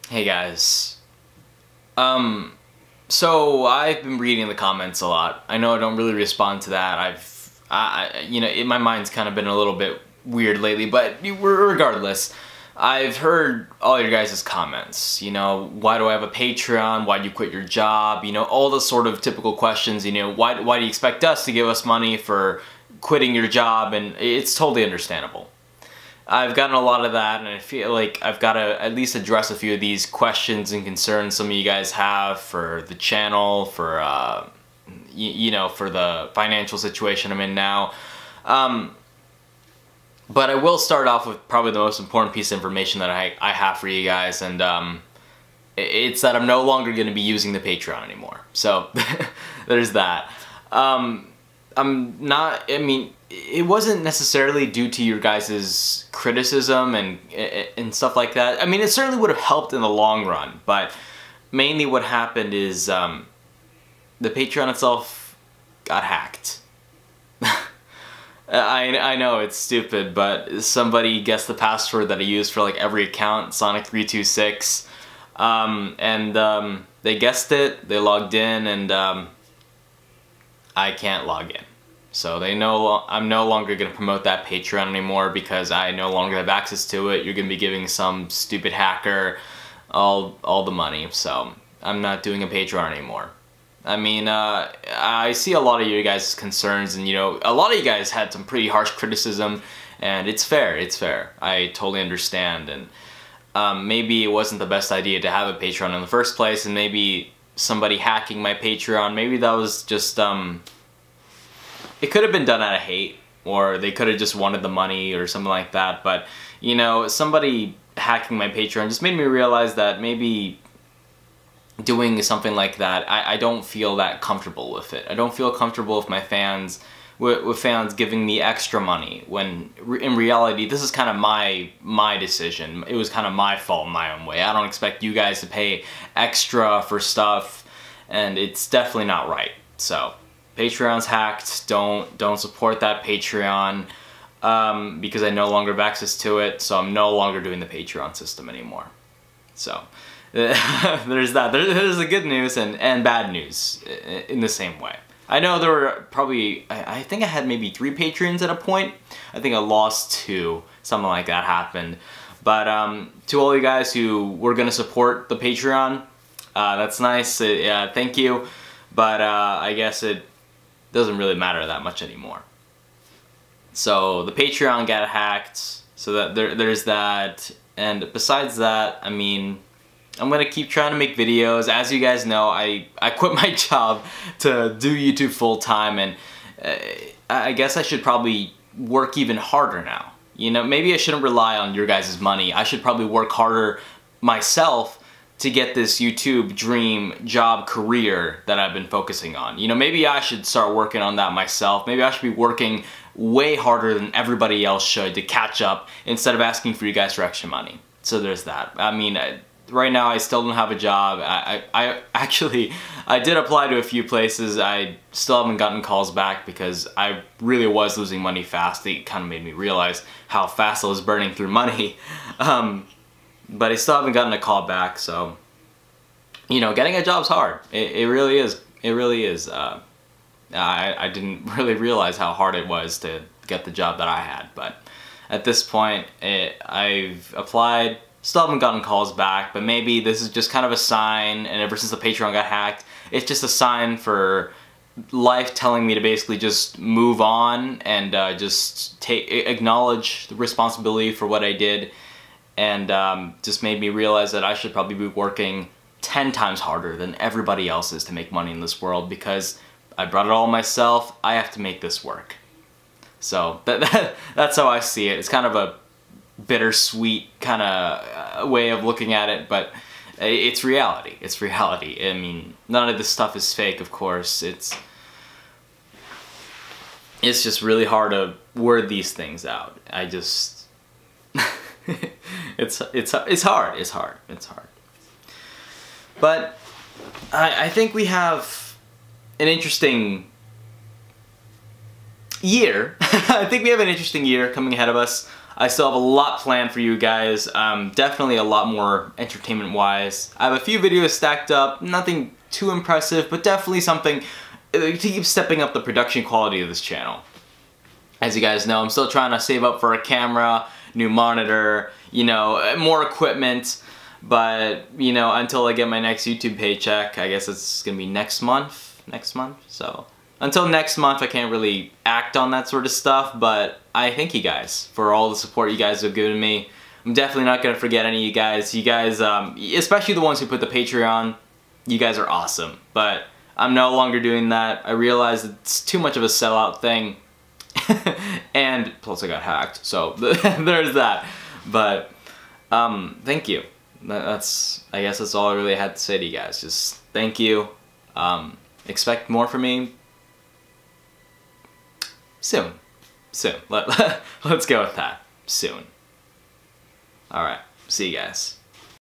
Hey guys. So I've been reading the comments a lot. I know I don't really respond to that. My mind's kind of been a little bit weird lately, but regardless, I've heard all your guys' comments. Why do I have a Patreon? Why do you quit your job? All the sort of typical questions. Why do you expect us to give us money for quitting your job? And it's totally understandable. I've gotten a lot of that, and I feel like I've got to at least address a few of these questions and concerns some of you guys have for the channel, for for the financial situation I'm in now. But I will start off with probably the most important piece of information that I have for you guys, and it's that I'm no longer going to be using the Patreon anymore. So there's that. It wasn't necessarily due to your guys' criticism and stuff like that. I mean, it certainly would have helped in the long run, but mainly what happened is the Patreon itself got hacked. I know it's stupid, but somebody guessed the password that I used for like every account, Sonic326, they guessed it, they logged in, and I can't log in. So I'm no longer going to promote that Patreon anymore because I no longer have access to it. You're going to be giving some stupid hacker all the money, so I'm not doing a Patreon anymore. I mean, I see a lot of you guys' concerns, and a lot of you guys had some pretty harsh criticism, and it's fair, I totally understand, and maybe it wasn't the best idea to have a Patreon in the first place, and maybe somebody hacking my Patreon, maybe that was just, it could have been done out of hate, or they could have just wanted the money or something like that, but, somebody hacking my Patreon just made me realize that maybe doing something like that, I don't feel that comfortable with it. I don't feel comfortable with my fans, with fans giving me extra money, when in reality this is kind of my decision. It was kind of my fault in my own way. I don't expect you guys to pay extra for stuff, and it's definitely not right. So Patreon's hacked. Don't support that Patreon because I no longer have access to it, so I'm no longer doing the Patreon system anymore. So there's that. There's the good news and bad news in the same way. I know there were probably, I think I had maybe 3 patrons at a point. I think I lost 2, something like that happened. But to all you guys who were gonna support the Patreon, that's nice, thank you. But I guess it doesn't really matter that much anymore. So the Patreon got hacked, so that there's that. And besides that, I mean, I'm gonna keep trying to make videos. As you guys know, I quit my job to do YouTube full time, and I guess I should probably work even harder now. Maybe I shouldn't rely on your guys' money. I should probably work harder myself to get this YouTube dream job career that I've been focusing on. Maybe I should start working on that myself. Maybe I should be working way harder than everybody else should to catch up instead of asking for you guys for extra money. So there's that. I mean, right now I still don't have a job. I did apply to a few places. I still haven't gotten calls back because I really was losing money fast. It kind of made me realize how fast I was burning through money. But I still haven't gotten a call back, so, getting a job's hard. It really is. It really is. I didn't really realize how hard it was to get the job that I had, but at this point, I've applied, still haven't gotten calls back, but maybe this is just kind of a sign, and ever since the Patreon got hacked, it's just a sign for life telling me to basically just move on and just acknowledge the responsibility for what I did, and just made me realize that I should probably be working 10 times harder than everybody else is to make money in this world, because I brought it all myself. I have to make this work. So that's how I see it. It's kind of a bittersweet kind of way of looking at it, but it's reality. It's reality. I mean, none of this stuff is fake, of course. It's just really hard to word these things out. I just it's hard. But I think we have an interesting year. I think we have an interesting year coming ahead of us. I still have a lot planned for you guys. Definitely a lot more entertainment-wise. I have a few videos stacked up, nothing too impressive, but definitely something to keep stepping up the production quality of this channel. As you guys know, I'm still trying to save up for a camera, new monitor, you know, more equipment. But, you know, until I get my next YouTube paycheck, I guess it's gonna be next month. So until next month, I can't really act on that sort of stuff, but I thank you guys for all the support you guys have given me. I'm definitely not gonna forget any of you guys. You guys, especially the ones who put the Patreon, you guys are awesome. But I'm no longer doing that. I realize it's too much of a sellout thing. And plus I got hacked, so there's that. But thank you. I guess that's all I really had to say to you guys. Just thank you. Expect more from me soon. Let's go with that. Soon. Alright, see you guys.